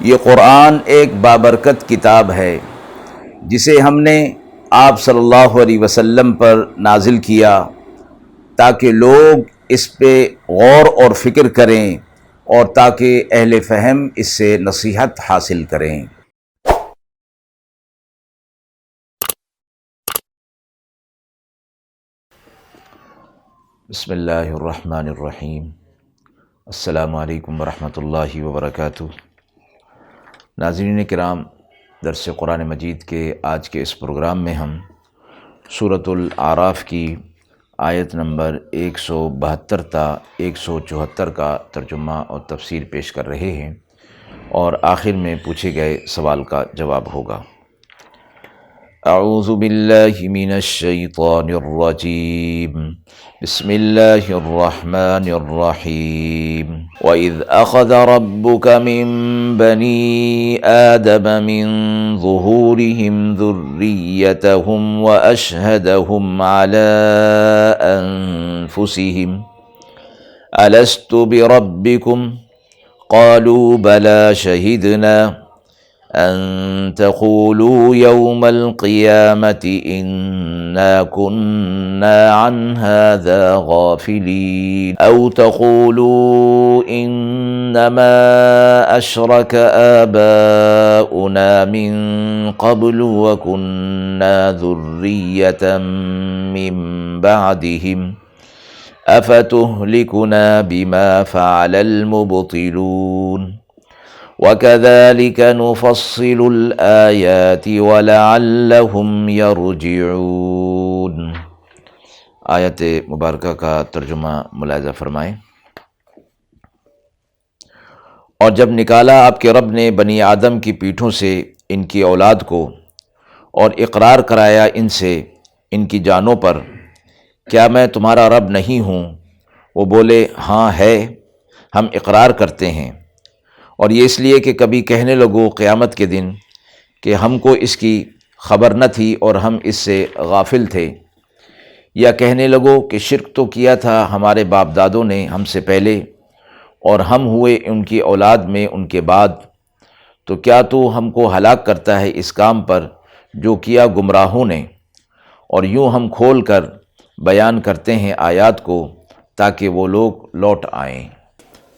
یہ قرآن ایک بابرکت کتاب ہے جسے ہم نے آپ صلی اللہ علیہ وسلم پر نازل کیا تاکہ لوگ اس پہ غور اور فکر کریں اور تاکہ اہل فہم اس سے نصیحت حاصل کریں۔ بسم اللہ الرحمن الرحیم۔ السلام علیکم ورحمۃ اللہ وبرکاتہ۔ ناظرین کرام، درس قرآن مجید کے آج کے اس پروگرام میں ہم سورۃ الاعراف کی آیت نمبر 172 تا 174 کا ترجمہ اور تفسیر پیش کر رہے ہیں، اور آخر میں پوچھے گئے سوال کا جواب ہوگا۔ اعوذ باللہ من الشیطان الرجیم، بسم اللہ الرحمن الرحیم۔ وَإِذْ أَخَذَ رَبُّكَ مِن بَنِي آدَمَ مِن ظُهُورِهِمْ ذُرِّيَّتَهُمْ وَأَشْهَدَهُمْ عَلَىٰ أَنفُسِهِمْ أَلَسْتُ بِرَبِّكُمْ قَالُوا بَلَىٰ شَهِدْنَا أَن تَقُولُوا يَوْمَ الْقِيَامَةِ إِنَّا كُنَّا عَنْ هَٰذَا غَافِلِينَ أَوْ تَقُولُوا إِنَّمَا أَشْرَكَ آبَاؤُنَا مِن قَبْلُ وَكُنَّا ذُرِّيَّةً مِّن بَعْدِهِمْ أَفَتُهْلِكُنَا بِمَا فَعَلَ الْمُبْطِلُونَ وَكَذَلِكَ نُفَصِّلُ الْآيَاتِ وَلَعَلَّهُمْ يَرْجِعُونَ۔ آیت مبارکہ کا ترجمہ ملاحظہ فرمائیں۔ اور جب نکالا آپ کے رب نے بنی آدم کی پیٹھوں سے ان کی اولاد کو، اور اقرار کرایا ان سے ان کی جانوں پر، کیا میں تمہارا رب نہیں ہوں؟ وہ بولے، ہاں ہے، ہم اقرار کرتے ہیں۔ اور یہ اس لیے کہ کبھی کہنے لگو قیامت کے دن کہ ہم کو اس کی خبر نہ تھی اور ہم اس سے غافل تھے، یا کہنے لگو کہ شرک تو کیا تھا ہمارے باپ دادوں نے ہم سے پہلے، اور ہم ہوئے ان کی اولاد میں ان کے بعد، تو کیا تو ہم کو ہلاک کرتا ہے اس کام پر جو کیا گمراہوں نے؟ اور یوں ہم کھول کر بیان کرتے ہیں آیات کو تاکہ وہ لوگ لوٹ آئیں۔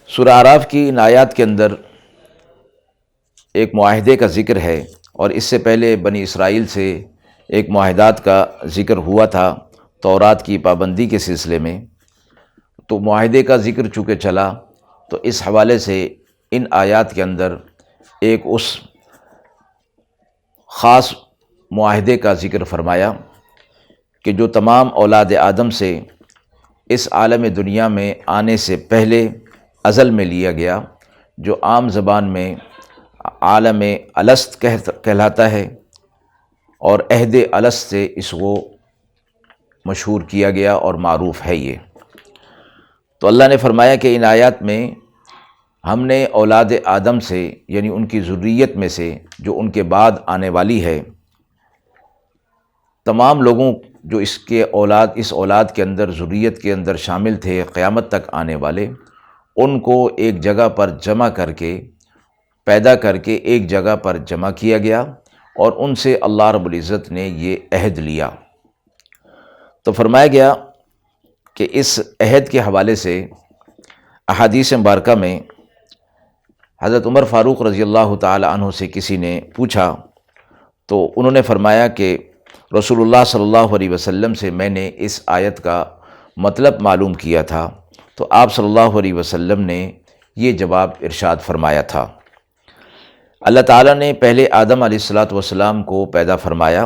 سورہ اعراف کی ان آیات کے اندر ایک معاہدے کا ذکر ہے، اور اس سے پہلے بنی اسرائیل سے ایک معاہدات کا ذکر ہوا تھا تورات کی پابندی کے سلسلے میں۔ تو معاہدے کا ذکر چونکہ چلا، تو اس حوالے سے ان آیات کے اندر ایک اس خاص معاہدے کا ذکر فرمایا کہ جو تمام اولاد آدم سے اس عالم دنیا میں آنے سے پہلے ازل میں لیا گیا، جو عام زبان میں عالم الست کہلاتا ہے، اور عہد الست سے اس کو مشہور کیا گیا اور معروف ہے یہ۔ تو اللہ نے فرمایا کہ ان آیات میں ہم نے اولاد آدم سے، یعنی ان کی ذریت میں سے جو ان کے بعد آنے والی ہے، تمام لوگوں جو اس اولاد کے اندر، ذریت کے اندر شامل تھے قیامت تک آنے والے، ان کو ایک جگہ پر جمع کر کے، پیدا کر کے ایک جگہ پر جمع کیا گیا، اور ان سے اللہ رب العزت نے یہ عہد لیا۔ تو فرمایا گیا کہ اس عہد کے حوالے سے احادیث مبارکہ میں حضرت عمر فاروق رضی اللہ تعالی عنہ سے کسی نے پوچھا، تو انہوں نے فرمایا کہ رسول اللہ صلی اللہ علیہ وسلم سے میں نے اس آیت کا مطلب معلوم کیا تھا، تو آپ صلی اللہ علیہ وسلم نے یہ جواب ارشاد فرمایا تھا۔ اللہ تعالیٰ نے پہلے آدم علیہ السلام کو پیدا فرمایا،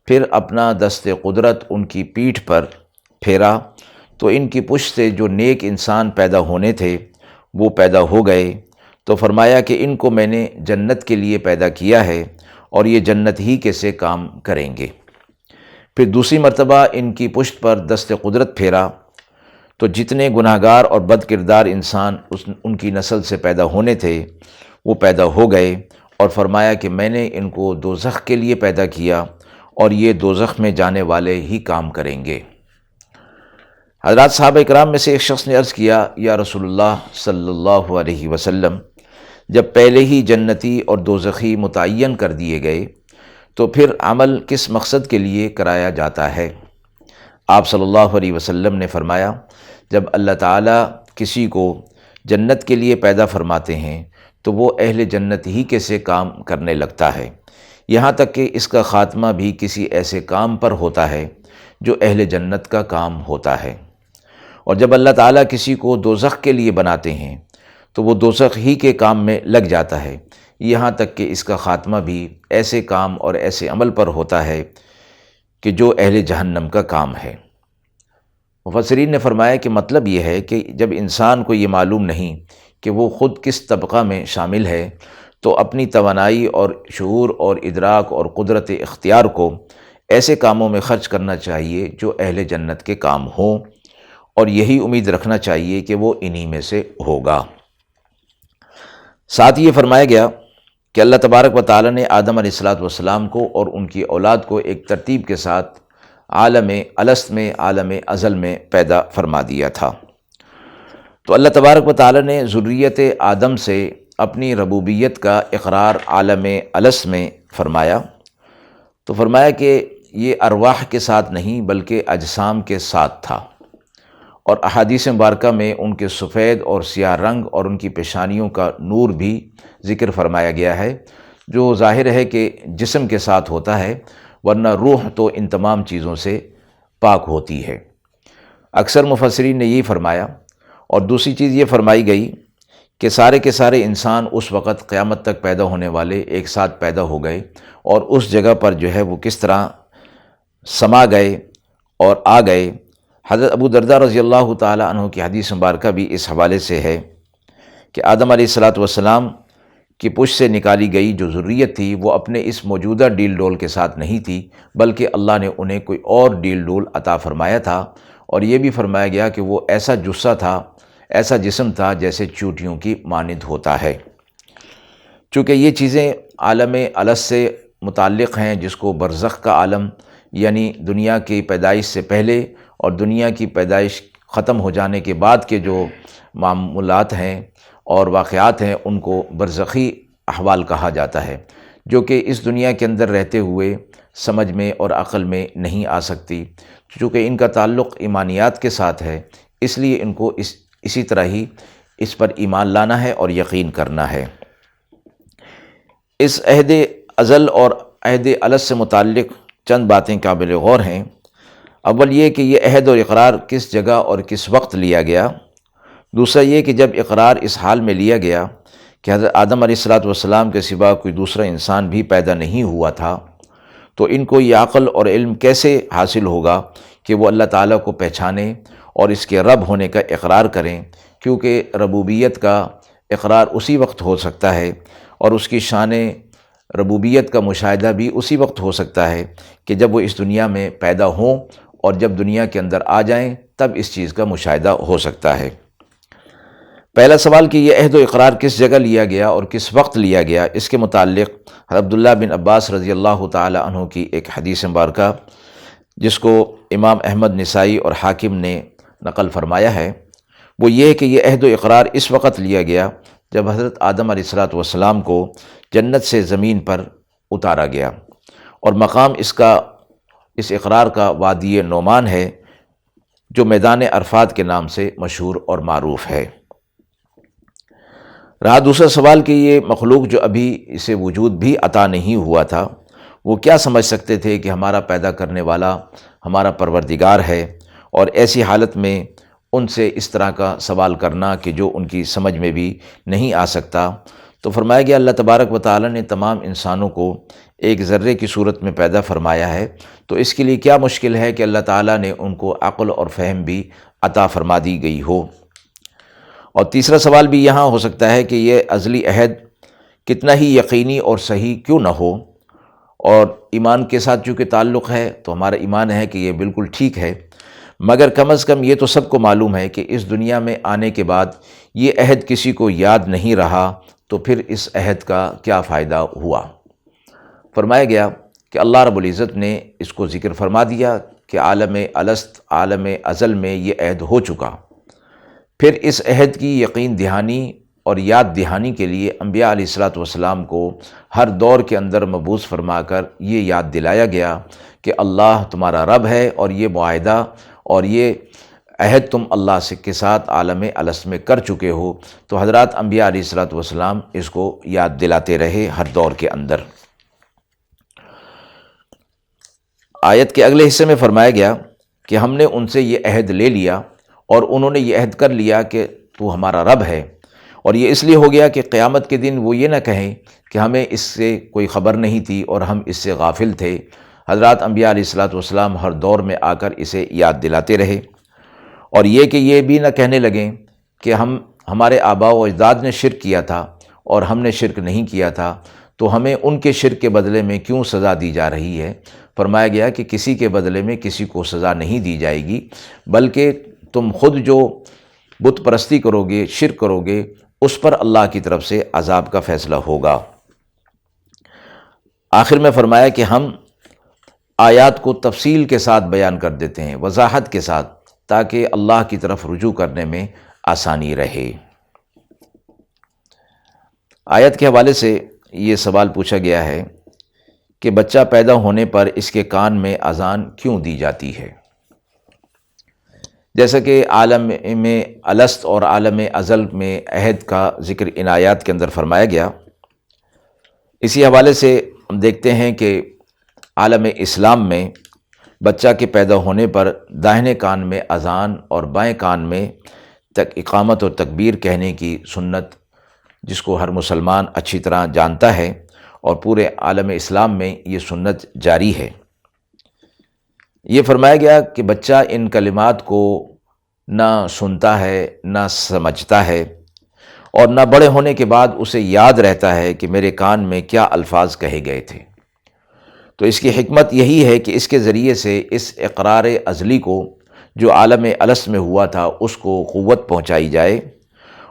پھر اپنا دست قدرت ان کی پیٹھ پر پھیرا، تو ان کی پشت سے جو نیک انسان پیدا ہونے تھے وہ پیدا ہو گئے۔ تو فرمایا کہ ان کو میں نے جنت کے لیے پیدا کیا ہے، اور یہ جنت ہی کے سے کام کریں گے۔ پھر دوسری مرتبہ ان کی پشت پر دست قدرت پھیرا، تو جتنے گناہگار اور بد کردار انسان ان کی نسل سے پیدا ہونے تھے وہ پیدا ہو گئے، اور فرمایا کہ میں نے ان کو دوزخ کے لیے پیدا کیا، اور یہ دوزخ میں جانے والے ہی کام کریں گے۔ حضرات صحابہ کرام میں سے ایک شخص نے عرض کیا، یا رسول اللہ صلی اللہ علیہ وسلم، جب پہلے ہی جنتی اور دوزخی متعین کر دیے گئے تو پھر عمل کس مقصد کے لیے کرایا جاتا ہے؟ آپ صلی اللہ علیہ وسلم نے فرمایا، جب اللہ تعالیٰ کسی کو جنت کے لیے پیدا فرماتے ہیں تو وہ اہل جنت ہی کے سے کام کرنے لگتا ہے، یہاں تک کہ اس کا خاتمہ بھی کسی ایسے کام پر ہوتا ہے جو اہل جنت کا کام ہوتا ہے۔ اور جب اللہ تعالیٰ کسی کو دوزخ کے لیے بناتے ہیں تو وہ دوزخ ہی کے کام میں لگ جاتا ہے، یہاں تک کہ اس کا خاتمہ بھی ایسے کام اور ایسے عمل پر ہوتا ہے کہ جو اہل جہنم کا کام ہے۔ مفسرین نے فرمایا کہ مطلب یہ ہے کہ جب انسان کو یہ معلوم نہیں کہ وہ خود کس طبقہ میں شامل ہے تو اپنی توانائی اور شعور اور ادراک اور قدرت اختیار کو ایسے کاموں میں خرچ کرنا چاہیے جو اہل جنت کے کام ہوں، اور یہی امید رکھنا چاہیے کہ وہ انہی میں سے ہوگا۔ ساتھ یہ فرمایا گیا کہ اللہ تبارک و تعالیٰ نے آدم علیہ السلام کو اور ان کی اولاد کو ایک ترتیب کے ساتھ عالم الست میں، عالم ازل میں پیدا فرما دیا تھا۔ تو اللہ تبارک و تعالیٰ نے ذریت آدم سے اپنی ربوبیت کا اقرار عالم الست میں فرمایا، تو فرمایا کہ یہ ارواح کے ساتھ نہیں بلکہ اجسام کے ساتھ تھا، اور احادیث مبارکہ میں ان کے سفید اور سیاہ رنگ اور ان کی پیشانیوں کا نور بھی ذکر فرمایا گیا ہے، جو ظاہر ہے کہ جسم کے ساتھ ہوتا ہے، ورنہ روح تو ان تمام چیزوں سے پاک ہوتی ہے۔ اکثر مفسرین نے یہی فرمایا، اور دوسری چیز یہ فرمائی گئی کہ سارے کے سارے انسان اس وقت قیامت تک پیدا ہونے والے ایک ساتھ پیدا ہو گئے، اور اس جگہ پر جو ہے وہ کس طرح سما گئے اور آ گئے۔ حضرت ابو درداء رضی اللہ تعالی عنہ کی حدیث مبارکہ بھی اس حوالے سے ہے کہ آدم علیہ السلام کی پشت سے نکالی گئی جو ذریت تھی وہ اپنے اس موجودہ ڈیل ڈول کے ساتھ نہیں تھی، بلکہ اللہ نے انہیں کوئی اور ڈیل ڈول عطا فرمایا تھا، اور یہ بھی فرمایا گیا کہ وہ ایسا جثہ تھا، ایسا جسم تھا جیسے چونٹیوں کی مانند ہوتا ہے۔ چونکہ یہ چیزیں عالم الست سے متعلق ہیں، جس کو برزخ کا عالم یعنی دنیا کی پیدائش سے پہلے اور دنیا کی پیدائش ختم ہو جانے کے بعد کے جو معاملات ہیں اور واقعات ہیں ان کو برزخی احوال کہا جاتا ہے، جو کہ اس دنیا کے اندر رہتے ہوئے سمجھ میں اور عقل میں نہیں آ سکتی۔ چونکہ ان کا تعلق ایمانیات کے ساتھ ہے، اس لیے ان کو اسی طرح ہی اس پر ایمان لانا ہے اور یقین کرنا ہے۔ اس عہد ازل اور عہد الست سے متعلق چند باتیں قابل غور ہیں۔ اول یہ کہ یہ عہد اور اقرار کس جگہ اور کس وقت لیا گیا۔ دوسرا یہ کہ جب اقرار اس حال میں لیا گیا کہ حضرت آدم علیہ السلام کے سوا کوئی دوسرا انسان بھی پیدا نہیں ہوا تھا، تو ان کو یہ عقل اور علم کیسے حاصل ہوگا کہ وہ اللہ تعالیٰ کو پہچانیں اور اس کے رب ہونے کا اقرار کریں، کیونکہ ربوبیت کا اقرار اسی وقت ہو سکتا ہے اور اس کی شان ربوبیت کا مشاہدہ بھی اسی وقت ہو سکتا ہے کہ جب وہ اس دنیا میں پیدا ہوں، اور جب دنیا کے اندر آ جائیں تب اس چیز کا مشاہدہ ہو سکتا ہے۔ پہلا سوال کہ یہ عہد و اقرار کس جگہ لیا گیا اور کس وقت لیا گیا، اس کے متعلق عبداللہ بن عباس رضی اللہ تعالی عنہ کی ایک حدیث مبارکہ جس کو امام احمد نسائی اور حاکم نے نقل فرمایا ہے، وہ یہ ہے کہ یہ عہد و اقرار اس وقت لیا گیا جب حضرت آدم علیہ السلام کو جنت سے زمین پر اتارا گیا، اور مقام اس اقرار کا وادی نعمان ہے، جو میدان عرفات کے نام سے مشہور اور معروف ہے۔ رہا دوسرا سوال کہ یہ مخلوق جو ابھی اسے وجود بھی عطا نہیں ہوا تھا، وہ کیا سمجھ سکتے تھے کہ ہمارا پیدا کرنے والا ہمارا پروردگار ہے، اور ایسی حالت میں ان سے اس طرح کا سوال کرنا کہ جو ان کی سمجھ میں بھی نہیں آ سکتا۔ تو فرمایا گیا اللہ تبارک و تعالیٰ نے تمام انسانوں کو ایک ذرے کی صورت میں پیدا فرمایا ہے، تو اس کے لیے کیا مشکل ہے کہ اللہ تعالیٰ نے ان کو عقل اور فہم بھی عطا فرما دی گئی ہو۔ اور تیسرا سوال بھی یہاں ہو سکتا ہے کہ یہ ازلی عہد کتنا ہی یقینی اور صحیح کیوں نہ ہو، اور ایمان کے ساتھ چونکہ تعلق ہے تو ہمارا ایمان ہے کہ یہ بالکل ٹھیک ہے، مگر کم از کم یہ تو سب کو معلوم ہے کہ اس دنیا میں آنے کے بعد یہ عہد کسی کو یاد نہیں رہا، تو پھر اس عہد کا کیا فائدہ ہوا۔ فرمایا گیا کہ اللہ رب العزت نے اس کو ذکر فرما دیا کہ عالم الست، عالم ازل میں یہ عہد ہو چکا، پھر اس عہد کی یقین دہانی اور یاد دہانی کے لیے انبیاء علیہ الصلوۃ والسلام کو ہر دور کے اندر مبعوث فرما کر یہ یاد دلایا گیا کہ اللہ تمہارا رب ہے، اور یہ معاہدہ اور یہ عہد تم اللہ سے کے ساتھ عالم الست میں کر چکے ہو۔ تو حضرات انبیاء علیہ الصلوۃ والسلام اس کو یاد دلاتے رہے ہر دور کے اندر۔ آیت کے اگلے حصے میں فرمایا گیا کہ ہم نے ان سے یہ عہد لے لیا اور انہوں نے یہ عہد کر لیا کہ تو ہمارا رب ہے، اور یہ اس لیے ہو گیا کہ قیامت کے دن وہ یہ نہ کہیں کہ ہمیں اس سے کوئی خبر نہیں تھی اور ہم اس سے غافل تھے۔ حضرات انبیاء علیہ الصلوۃ والسلام ہر دور میں آ کر اسے یاد دلاتے رہے، اور یہ کہ یہ بھی نہ کہنے لگیں کہ ہمارے آباء و اجداد نے شرک کیا تھا اور ہم نے شرک نہیں کیا تھا، تو ہمیں ان کے شرک کے بدلے میں کیوں سزا دی جا رہی ہے۔ فرمایا گیا کہ کسی کے بدلے میں کسی کو سزا نہیں دی جائے گی، بلکہ تم خود جو بت پرستی کرو گے، شرک کرو گے، اس پر اللہ کی طرف سے عذاب کا فیصلہ ہوگا۔ آخر میں فرمایا کہ ہم آیات کو تفصیل کے ساتھ بیان کر دیتے ہیں، وضاحت کے ساتھ، تاکہ اللہ کی طرف رجوع کرنے میں آسانی رہے۔ آیت کے حوالے سے یہ سوال پوچھا گیا ہے کہ بچہ پیدا ہونے پر اس کے کان میں اذان کیوں دی جاتی ہے؟ جیسا کہ عالم میں الست اور عالم ازل میں عہد کا ذکر ان آیات کے اندر فرمایا گیا، اسی حوالے سے ہم دیکھتے ہیں کہ عالم اسلام میں بچہ کے پیدا ہونے پر داہنے کان میں اذان اور بائیں کان میں اقامت اور تکبیر کہنے کی سنت، جس کو ہر مسلمان اچھی طرح جانتا ہے، اور پورے عالم اسلام میں یہ سنت جاری ہے۔ یہ فرمایا گیا کہ بچہ ان کلمات کو نہ سنتا ہے، نہ سمجھتا ہے، اور نہ بڑے ہونے کے بعد اسے یاد رہتا ہے کہ میرے کان میں کیا الفاظ کہے گئے تھے۔ تو اس کی حکمت یہی ہے کہ اس کے ذریعے سے اس اقرار ازلی کو جو عالم الست میں ہوا تھا اس کو قوت پہنچائی جائے،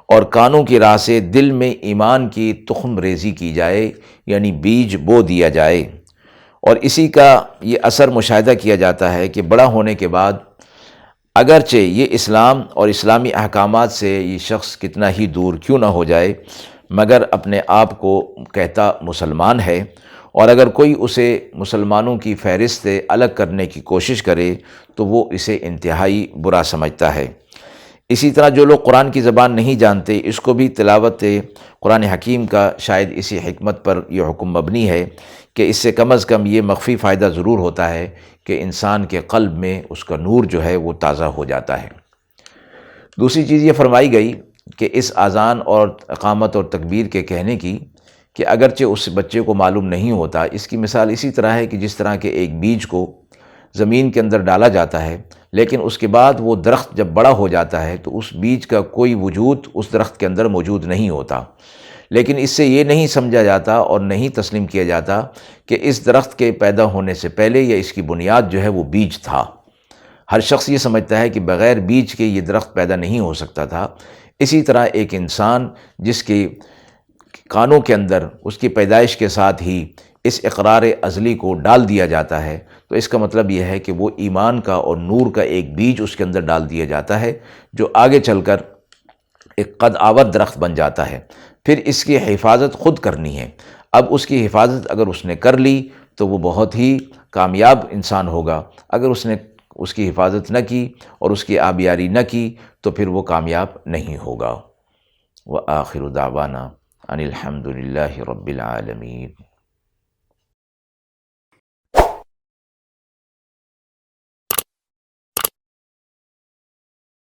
اور کانوں کی راہ سے دل میں ایمان کی تخم ریزی کی جائے، یعنی بیج بو دیا جائے، اور اسی کا یہ اثر مشاہدہ کیا جاتا ہے کہ بڑا ہونے کے بعد اگرچہ یہ اسلام اور اسلامی احکامات سے یہ شخص کتنا ہی دور کیوں نہ ہو جائے، مگر اپنے آپ کو کہتا مسلمان ہے، اور اگر کوئی اسے مسلمانوں کی فہرست سے الگ کرنے کی کوشش کرے تو وہ اسے انتہائی برا سمجھتا ہے۔ اسی طرح جو لوگ قرآن کی زبان نہیں جانتے، اس کو بھی تلاوت قرآن حکیم کا شاید اسی حکمت پر یہ حکم مبنی ہے کہ اس سے کم از کم یہ مخفی فائدہ ضرور ہوتا ہے کہ انسان کے قلب میں اس کا نور جو ہے وہ تازہ ہو جاتا ہے۔ دوسری چیز یہ فرمائی گئی کہ اس اذان اور اقامت اور تکبیر کے کہنے کی کہ اگرچہ اس بچے کو معلوم نہیں ہوتا، اس کی مثال اسی طرح ہے کہ جس طرح کہ ایک بیج کو زمین کے اندر ڈالا جاتا ہے، لیکن اس کے بعد وہ درخت جب بڑا ہو جاتا ہے تو اس بیج کا کوئی وجود اس درخت کے اندر موجود نہیں ہوتا، لیکن اس سے یہ نہیں سمجھا جاتا اور نہیں تسلیم کیا جاتا کہ اس درخت کے پیدا ہونے سے پہلے یا اس کی بنیاد جو ہے وہ بیج تھا۔ ہر شخص یہ سمجھتا ہے کہ بغیر بیج کے یہ درخت پیدا نہیں ہو سکتا تھا۔ اسی طرح ایک انسان جس کے کانوں کے اندر اس کی پیدائش کے ساتھ ہی اس اقرار ازلی کو ڈال دیا جاتا ہے، تو اس کا مطلب یہ ہے کہ وہ ایمان کا اور نور کا ایک بیج اس کے اندر ڈال دیا جاتا ہے، جو آگے چل کر ایک قد آور درخت بن جاتا ہے۔ پھر اس کی حفاظت خود کرنی ہے۔ اب اس کی حفاظت اگر اس نے کر لی تو وہ بہت ہی کامیاب انسان ہوگا، اگر اس نے اس کی حفاظت نہ کی اور اس کی آبیاری نہ کی تو پھر وہ کامیاب نہیں ہوگا۔ وآخر دعوانا ان الحمد للہ رب العالمین۔